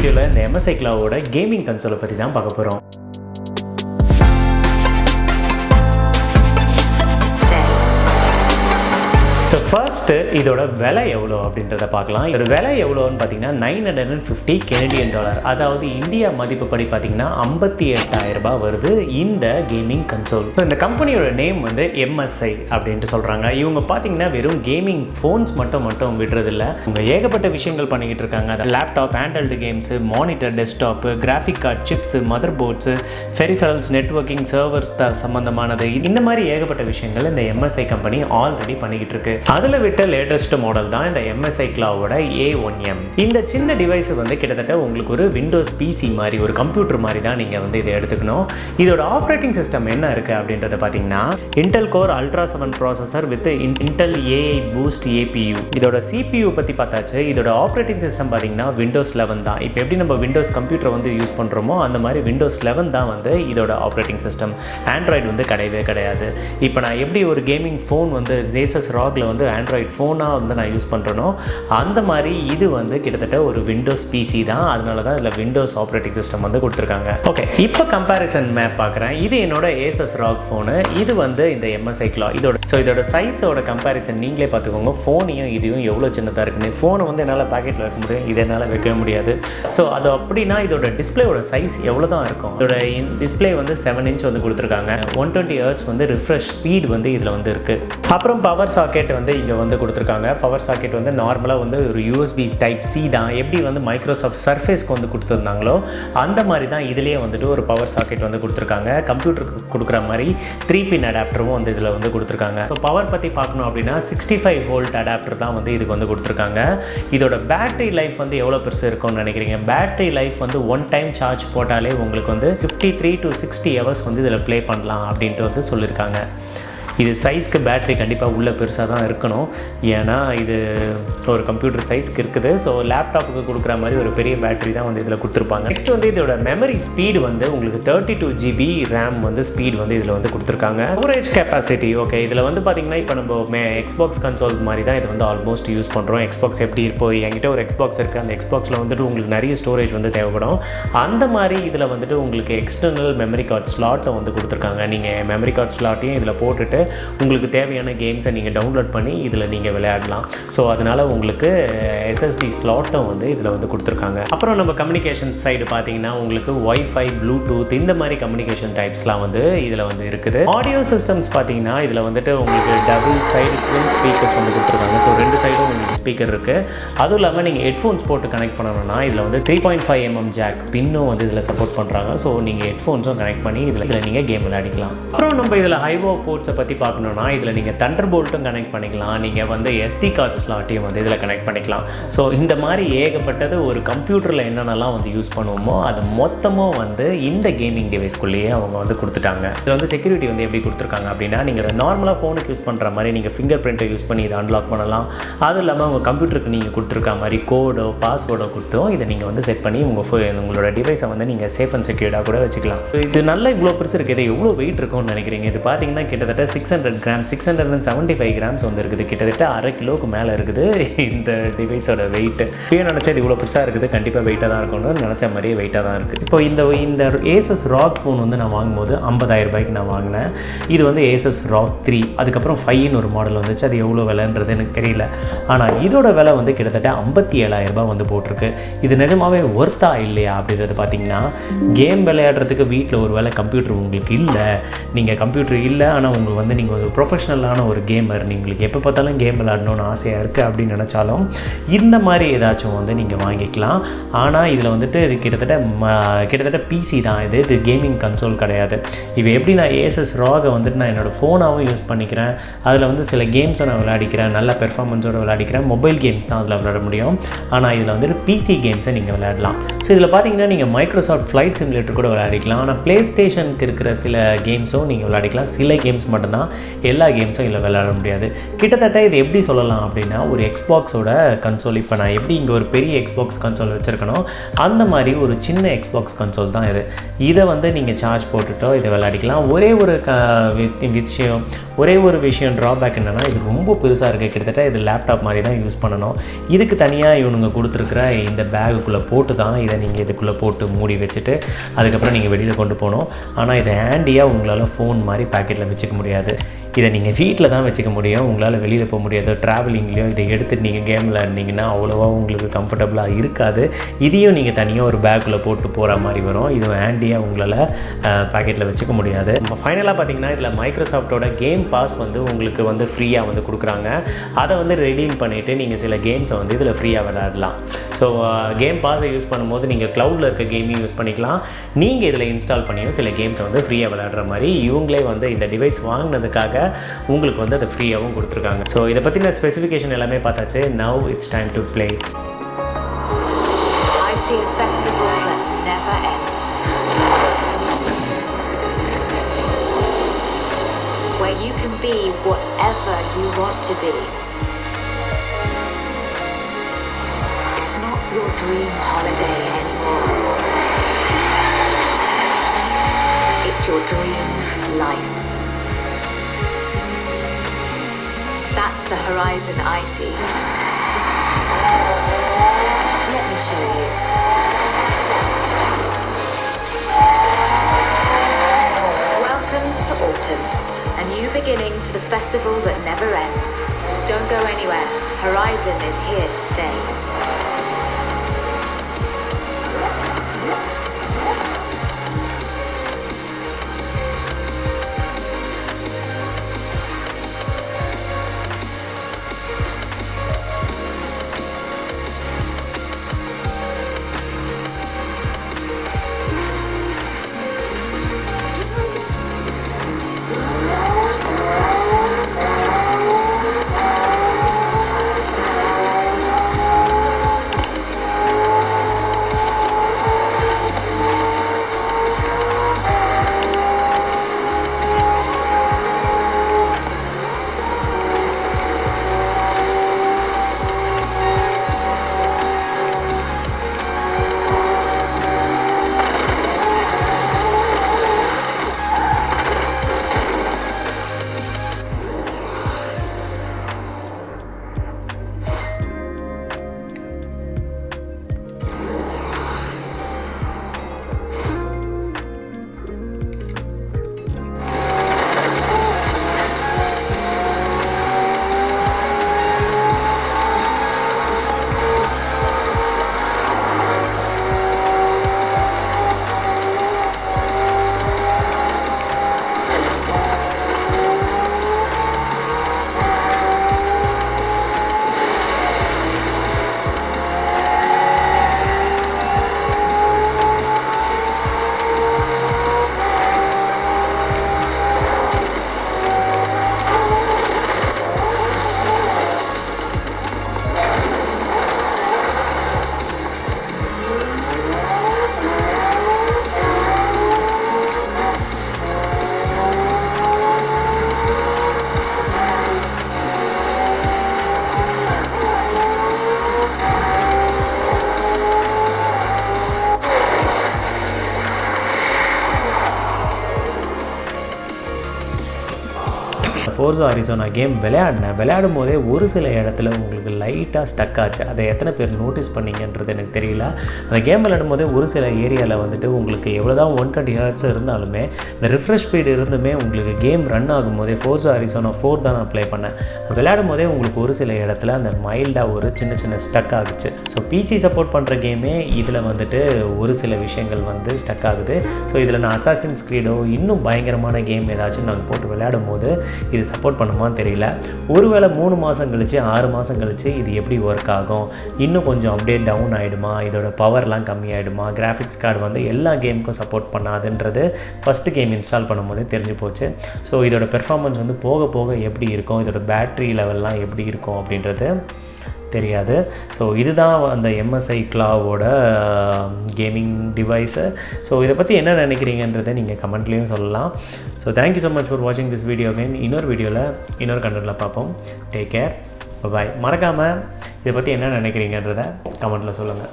வீடியோவில் இந்த msiclaw gaming கன்சோலை பற்றி தான் பார்க்க போகிறோம். ஸோ ஃபர்ஸ்ட்டு இதோட விலை எவ்வளோ அப்படின்றத பார்க்கலாம். இதோட விலை எவ்வளோன்னு பார்த்தீங்கன்னா $950 கெனடியன். அதாவது இந்தியா மதிப்புப்படி பார்த்தீங்கன்னா 58,000 ரூபாய் வருது இந்த கேமிங் கன்சோல். ஸோ இந்த கம்பெனியோட நேம் வந்து MSI அப்படின்ட்டு சொல்கிறாங்க. இவங்க பார்த்தீங்கன்னா வெறும் கேமிங் ஃபோன்ஸ் மட்டும் விடுறதில்ல, இவங்க ஏகப்பட்ட விஷயங்கள் பண்ணிக்கிட்டு இருக்காங்க. Laptop, handheld games, monitor, desktop, graphic card, chips, motherboards, peripherals, networking, server சம்மந்தமானது, இந்த மாதிரி ஏகப்பட்ட விஷயங்கள் இந்த MSI கம்பெனி ஆல்ரெடி பண்ணிக்கிட்டு இருக்கு. அதில் விட்ட லேட்டஸ்ட் மாடல் தான் இந்த msiclaw A1M. இந்த சின்ன டிவைஸ் வந்து கிட்டத்தட்ட உங்களுக்கு ஒரு விண்டோஸ் பிசி மாதிரி, ஒரு கம்ப்யூட்டர் மாதிரி தான் நீங்கள் வந்து இதை எடுத்துக்கணும். இதோட ஆப்ரேட்டிங் சிஸ்டம் என்ன இருக்குது அப்படின்றத பார்த்தீங்கன்னா Intel Core Ultra 7 processor with Intel AI Boost APU. இதோட CPU பற்றி பார்த்தாச்சு. இதோட ஆப்ரேட்டிங் சிஸ்டம் பார்த்தீங்கன்னா விண்டோஸ் 11 தான். இப்போ எப்படி நம்ம விண்டோஸ் கம்ப்யூட்டர் வந்து யூஸ் பண்ணுறோமோ அந்த மாதிரி விண்டோஸ் 11 தான் வந்து இதோட ஆப்ரேட்டிங் சிஸ்டம். ஆண்ட்ராய்டு வந்து கிடையாது. இப்போ நான் எப்படி ஒரு கேமிங் ஃபோன் வந்து Asus ROG வந்து ஆண்ட்ராய்டு ஃபோனாக வந்து நான் யூஸ் பண்ணுறேனோ அந்த மாதிரி இது வந்து கிட்டத்தட்ட ஒரு விண்டோஸ் பிசி தான். அதனால தான் இதில் விண்டோஸ் ஆப்ரேட்டிங் சிஸ்டம் வந்து கொடுத்துருக்காங்க. ஓகே, இப்போ கம்பேரிசன் மேப் பார்க்குறேன். இது என்னோட Asus ROG ஃபோனு, இது வந்து இந்த msiclaw. இதோட சைஸோட கம்பேரிசன் நீங்களே பார்த்துக்கோங்க. ஃபோனையும் இதையும் எவ்வளோ சின்னதாக இருக்குன்னு. ஃபோனை வந்து என்னால் பேக்கெட்டில் வைக்க முடியும், இதை என்னால் வைக்க முடியாது. ஸோ அது அப்படின்னா இதோட டிஸ்பிளேயோட சைஸ் எவ்வளோ தான் இருக்கும். இதோட டிஸ்பிளே வந்து 7 இன்ச் வந்து கொடுத்துருக்காங்க. 120 Hz வந்து ரிஃப்ரெஷ் ஸ்பீட் வந்து இதில் வந்து இருக்குது. அப்புறம் பவர் சாக்கெட் வந்து இங்கே வந்து கொடுத்துருக்காங்க. பவர் சாக்கெட் வந்து நார்மலாக வந்து ஒரு USB டைப் C தான். எப்படி வந்து மைக்ரோசாஃப்ட் சர்ஃபேஸ்க்கு வந்து கொடுத்துருந்தாங்களோ அந்த மாதிரி தான் இதுலேயே வந்துட்டு ஒரு பவர் சாக்கெட் வந்து கொடுத்துருக்காங்க. கம்ப்யூட்டருக்கு கொடுக்குற மாதிரி 3 பின் அடாப்டரும் வந்து இதில் வந்து கொடுத்துருக்காங்க. ஸோ பவர் பற்றி பார்க்கணும் அப்படின்னா 65 வோல்ட் அடாப்டர் தான் வந்து இதுக்கு வந்து கொடுத்துருக்காங்க. இதோட பேட்டரி லைஃப் வந்து எவ்வளோ பெருசு இருக்கும்னு நினைக்கிறீங்க? பேட்டரி லைஃப் வந்து 1 டைம் சார்ஜ் போட்டாலே உங்களுக்கு வந்து 53 to 60 ஹவர்ஸ் வந்து இதில் ப்ளே பண்ணலாம் அப்படின்ட்டு வந்து சொல்லியிருக்காங்க. இது சைஸ்க்கு பேட்டரி கண்டிப்பாக உள்ள பெருசாக தான் இருக்கணும், ஏன்னா இது ஒரு கம்ப்யூட்டர் சைஸ்க்கு இருக்குது. ஸோ லேப்டாப்புக்கு கொடுக்குற மாதிரி ஒரு பெரிய பேட்டரி தான் வந்து இதில் கொடுத்துருப்பாங்க. நெக்ஸ்ட் வந்து இதோட மெமரி ஸ்பீடு வந்து உங்களுக்கு 32 GB ரேம் வந்து ஸ்பீட் வந்து இதில் வந்து கொடுத்துருக்காங்க. ஸ்டோரேஜ் கெப்பாசிட்டி ஓகே, இதில் வந்து பார்த்திங்கன்னா இப்போ நம்ம எக்ஸ்பாக்ஸ் கன்சோல் மாதிரி தான் இது வந்து ஆல்மோஸ்ட் யூஸ் பண்ணுறோம். எக்ஸ்பாக்ஸ் எப்படி இப்போ என்கிட்ட ஒரு எக்ஸ்பாக்ஸ் இருக்குது, அந்த எக்ஸ்பாக்ஸில் வந்துட்டு உங்களுக்கு நிறைய ஸ்டோரேஜ் வந்து தேவைப்படும். அந்த மாதிரி இதில் வந்துட்டு உங்களுக்கு எக்ஸ்டர்னல் மெமரி கார்டு ஸ்லாட்டை வந்து கொடுத்துருக்காங்க. நீங்கள் மெமரி கார்டு ஸ்லாட்டையும் இதில் போட்டுட்டு உங்களுக்கு தேவையான கேம்ஸை நீங்கள் டவுன்லோட் பண்ணி இதில் நீங்கள் விளையாடலாம். ஸோ அதனால் உங்களுக்கு SSD ஸ்லாட்டும் வந்து இதில் வந்து கொடுத்துருக்காங்க. அப்புறம் நம்ம கம்யூனிகேஷன் சைடு பார்த்தீங்கன்னா உங்களுக்கு Wi-Fi, ப்ளூடூத் இந்த மாதிரி கம்யூனிகேஷன் டைப்ஸ்லாம் வந்து இதில் வந்து இருக்குது. ஆடியோ சிஸ்டம்ஸ் பார்த்தீங்கன்னா இதில் வந்துட்டு உங்களுக்கு டபுள் சைடு ட்வின் ஸ்பீக்கர்ஸ் வந்து கொடுத்துருக்காங்க. ஸோ 2 சைடும் உங்களுக்கு ஸ்பீக்கர் இருக்குது. அதுவும் இல்லாமல் நீங்கள் ஹெட்ஃபோன்ஸ் போட்டு கனெக்ட் பண்ணணும்னா இதில் வந்து 3.5 mm ஜாக் பின்னும் வந்து இதில் சப்போர்ட் பண்ணுறாங்க. ஸோ நீங்கள் ஹெட்ஃபோன்ஸும் கனெக்ட் பண்ணி இதில் நீங்கள் கேம் விளையாடிக்கலாம். அப்புறம் நம்ம இதில் ஹைவோ போர்ட்ஸை பற்றி பார்க்கணும். இதில் நீங்கள் தண்டர்போல்ட்டும் கனெக்ட் பண்ணிக்கலாம், நீங்கள் வந்து SD கார்ட் ஸ்லாட்டையும் வந்து இதில் கனெக்ட் பண்ணிக்கலாம். ஸோ இந்த மாதிரி ஏகப்பட்டது ஒரு கம்ப்யூட்டரில் என்னென்னலாம் வந்து யூஸ் பண்ணுவோமோ அது மொத்தமும் வந்து இந்த கேமிங் டிவைஸ்க்குள்ளேயே அவங்க வந்து கொடுத்துட்டாங்க. இதில் வந்து செக்யூரிட்டி வந்து எப்படி கொடுத்துருக்காங்க அப்படின்னா நீங்கள் நார்மலாக ஃபோனுக்கு யூஸ் பண்ணுற மாதிரி நீங்கள் ஃபிங்கர் பிரிண்ட்டை யூஸ் பண்ணி இதை அன்லாக் பண்ணலாம். அதுவும் இல்லாமல் உங்கள் கம்ப்யூட்டருக்கு நீங்கள் கொடுத்துருக்க மாதிரி கோடோ பாஸ்வேர்டோ கொடுத்தோம் இதை நீங்கள் வந்து செட் பண்ணி உங்களோட டிவைஸை வந்து நீங்கள் சேஃப் அண்ட் செக்யூர்டாக கூட வச்சுக்கலாம். இது நல்லா இவ்வளோ பெருசு இருக்குது. இது எவ்வளோ வெயிட் இருக்கும்னு நினைக்கிறீங்க? இது பார்த்தீங்கன்னா கிட்டத்தட்ட 600 கிராம் 675 கிராம்ஸ் வந்து இருக்குது. கிட்டத்தட்ட 1/2 கிலோவுக்கு மேலே இருக்குது இந்த டிவைஸோட வெயிட். இப்போயே நினச்சது இவ்வளோ பெருசாக இருக்குது, கண்டிப்பாக வெயிட்டாக தான் இருக்கணும். நினச்ச மாதிரியே வெயிட்டாக தான் இருக்குது. இப்போ இந்த Asus ROG ஃபோன் வந்து நான் வாங்கும்போது 50,000 ரூபாய்க்கு நான் வாங்கினேன். இது வந்து Asus ROG 3, அதுக்கப்புறம் 5ன்னு ஒரு மாடல் வந்துச்சு. அது எவ்வளோ விலைன்றது எனக்கு தெரியல. ஆனால் இதோட விலை வந்து கிட்டத்தட்ட 57,000 ரூபாய் வந்து போட்டிருக்கு. இது நிஜமாவே ஒர்த்தா இல்லையா அப்படின்றது பார்த்தீங்கன்னா, கேம் விளையாடுறதுக்கு வீட்டில் ஒரு வேளை கம்ப்யூட்டர் உங்களுக்கு இல்லை, நீங்கள் கம்ப்யூட்டர் இல்லை ஆனால் உங்களுக்கு வந்து நீங்கள் ஒரு ப்ரொஃபஷ்னலான ஒரு கேமர், உங்களுக்கு எப்போ பார்த்தாலும் கேம் விளையாடணும்னு ஆசையாக இருக்குது அப்படின்னு நினச்சாலும் இந்த மாதிரி ஏதாச்சும் வந்து நீங்கள் வாங்கிக்கலாம். ஆனால் இதில் வந்துட்டு கிட்டத்தட்ட பிசி தான். இது கேமிங் கன்சோல் கிடையாது. இப்போ எப்படி நான் Asus ROG வந்துட்டு நான் என்னோடய ஃபோனாகவும் யூஸ் பண்ணிக்கிறேன், அதில் வந்து சில கேம்ஸை நான் விளையாடிக்கிறேன், நல்ல பெர்ஃபார்மன்ஸோடு விளையாடிக்கிறேன். மொபைல் கேம்ஸ் தான் அதில் விளையாட முடியும். ஆனால் இதில் வந்துட்டு பிசி கேம்ஸை நீங்கள் விளையாடலாம். ஸோ இதில் பார்த்தீங்கன்னா நீங்கள் மைக்ரோசாஃப்ட் ஃப்ளைட் சிமுலேட்டர் கூட விளையாடிக்கலாம். ஆனால் ப்ளே ஸ்டேஷனுக்கு இருக்கிற சில கேம்ஸும் நீங்கள் விளையாடிக்கலாம். சில கேம்ஸ் மட்டும்தான் தான் எல்லா கேம்ஸும் இதில் விளையாட முடியாது. கிட்டத்தட்ட இது எப்படி சொல்லலாம் அப்படின்னா ஒரு எக்ஸ்பாக்ஸோட கன்சோல். இப்போ நான் எப்படி இங்கே ஒரு பெரிய எக்ஸ்பாக்ஸ் கன்சோல் வச்சுருக்கணும் அந்த மாதிரி ஒரு சின்ன எக்ஸ்பாக்ஸ் கன்சோல் தான் இது. இதை வந்து நீங்கள் சார்ஜ் போட்டுட்டோ இதை விளையாடிக்கலாம். ஒரே ஒரு விஷயம் ட்ராபேக் என்னென்னா இது ரொம்ப பெருசாக இருக்குது. கிட்டத்தட்ட இது லேப்டாப் மாதிரி தான் யூஸ் பண்ணணும். இதுக்கு தனியாக இவனுங்க கொடுத்துருக்குற இந்த பேகுக்குள்ளே போட்டு தான் இதை நீங்கள் இதுக்குள்ளே போட்டு மூடி வச்சுட்டு அதுக்கப்புறம் நீங்கள் வெளியில் கொண்டு போகணும். ஆனால் இதை ஹேண்டியாக உங்களால் ஃபோன் மாதிரி பேக்கெட்டில் வச்சுக்க முடியாது. இதை நீங்கள் வீட்டில் தான் வச்சுக்க முடியும். உங்களால் வெளியில் போக முடியாது. ட்ராவலிங்லேயும் இதை எடுத்துகிட்டு நீங்கள் கேம் விளையாடினீங்கன்னா அவ்வளோவா உங்களுக்கு கம்ஃபர்டபுளாக இருக்காது. இதையும் நீங்கள் தனியாக ஒரு பேக்குள்ளே போட்டு போகிற மாதிரி வரும். இது ஹேண்டியாக உங்களால் பேக்கெட்டில் வச்சுக்க முடியாது. நம்ம ஃபைனலாக பார்த்தீங்கன்னா இதில் மைக்ரோசாஃப்ட்டோட கேம் பாஸ் வந்து உங்களுக்கு வந்து ஃப்ரீயாக வந்து கொடுக்குறாங்க. அதை வந்து ரெடீம் பண்ணிவிட்டு நீங்கள் சில கேம்ஸை வந்து இதில் ஃப்ரீயாக விளையாடலாம். ஸோ கேம் பாஸை யூஸ் பண்ணும்போது நீங்கள் க்ளவுடில் இருக்க கேமையும் யூஸ் பண்ணிக்கலாம். நீங்கள் இதில் இன்ஸ்டால் பண்ணியும் சில கேம்ஸை வந்து ஃப்ரீயாக விளையாடுற மாதிரி இவங்களே வந்து இந்த டிவைஸ் வாங்கினதுக்காக உங்களுக்கு வந்து அதை ஃப்ரீயாகவும் கொடுத்துருக்காங்க. ஸோ இதை பற்றின ஸ்பெசிஃபிகேஷன் எல்லாமே பார்த்தாச்சு. Now it's time to play. I see a festival that never ends, where you can be whatever you want to be. It's not your dream holiday anymore. It's your dream life. That's the horizon I see. Let me show you. Welcome to autumn, a new beginning for the festival that never ends. Don't go anywhere. Horizon is here to stay. Forza Arizona game விளையாடும் போதே ஒரு சில இடத்துல உங்களுக்கு லைட்டாக stuck ஆச்சு. அதை எத்தனை பேர் நோட்டீஸ் பண்ணிங்கன்றது எனக்கு தெரியல. அந்த கேம் விளையாடும் போதே ஒரு சில ஏரியாவில் வந்துட்டு உங்களுக்கு எவ்வளோ தான் 120 ஹெர்ட்ஸ் இருந்தாலுமே இந்த ரிஃப்ரெஷ் ஸ்பீடு இருந்துமே உங்களுக்கு கேம் ரன் ஆகும்போதே ஃபோர்ஸா அரிசோனா 4 தான் நான் ப்ளே பண்ணேன். விளையாடும் போதே உங்களுக்கு ஒரு சில இடத்துல அந்த மைல்டாக ஒரு சின்ன ஸ்டக் ஆகுச்சு. ஸோ பிசி சப்போர்ட் பண்ணுற கேமே இதில் வந்துட்டு ஒரு சில விஷயங்கள் வந்து ஸ்டக் ஆகுது. ஸோ இதில் நான் அசாசின்ஸ் கிரீடோ இன்னும் பயங்கரமான கேம் ஏதாச்சும் நான் போட்டு விளையாடும் போது இது சப்போர்ட் பண்ணுமான்னு தெரியல. ஒருவேளை 3 மாதம் கழிச்சு 6 மாதம் கழிச்சு இது எப்படி ஒர்க் ஆகும், இன்னும் கொஞ்சம் அப்டேட் டவுன் ஆகிடுமா, இதோட பவர்லாம் கம்மியாகிடுமா, கிராஃபிக்ஸ் கார்டு வந்து எல்லா கேமுக்கும் சப்போர்ட் பண்ணாதுன்றது ஃபஸ்ட்டு கேம் இன்ஸ்டால் பண்ணும்போதே தெரிஞ்சு போச்சு. ஸோ இதோட பெர்ஃபார்மன்ஸ் வந்து போக போக எப்படி இருக்கும், இதோட பேட்ரி லெவல்லாம் எப்படி இருக்கும் அப்படின்றது தெரியாது. ஸோ இதுதான் அந்த msiclawவோட கேமிங் டிவைஸு. ஸோ இதை பற்றி என்ன நினைக்கிறீங்கன்றதை நீங்கள் கமெண்ட்லேயும் சொல்லலாம். So thank you so much for வாட்சிங் திஸ் வீடியோ. அகைன் இன்னொரு வீடியோவில் இன்னொரு கண்டென்ட்டில் பார்ப்போம். டேக் கேர், பாய். மறக்காமல் இதை பற்றி என்ன நினைக்கிறீங்கன்றதை கமெண்ட்டில் சொல்லுங்கள்.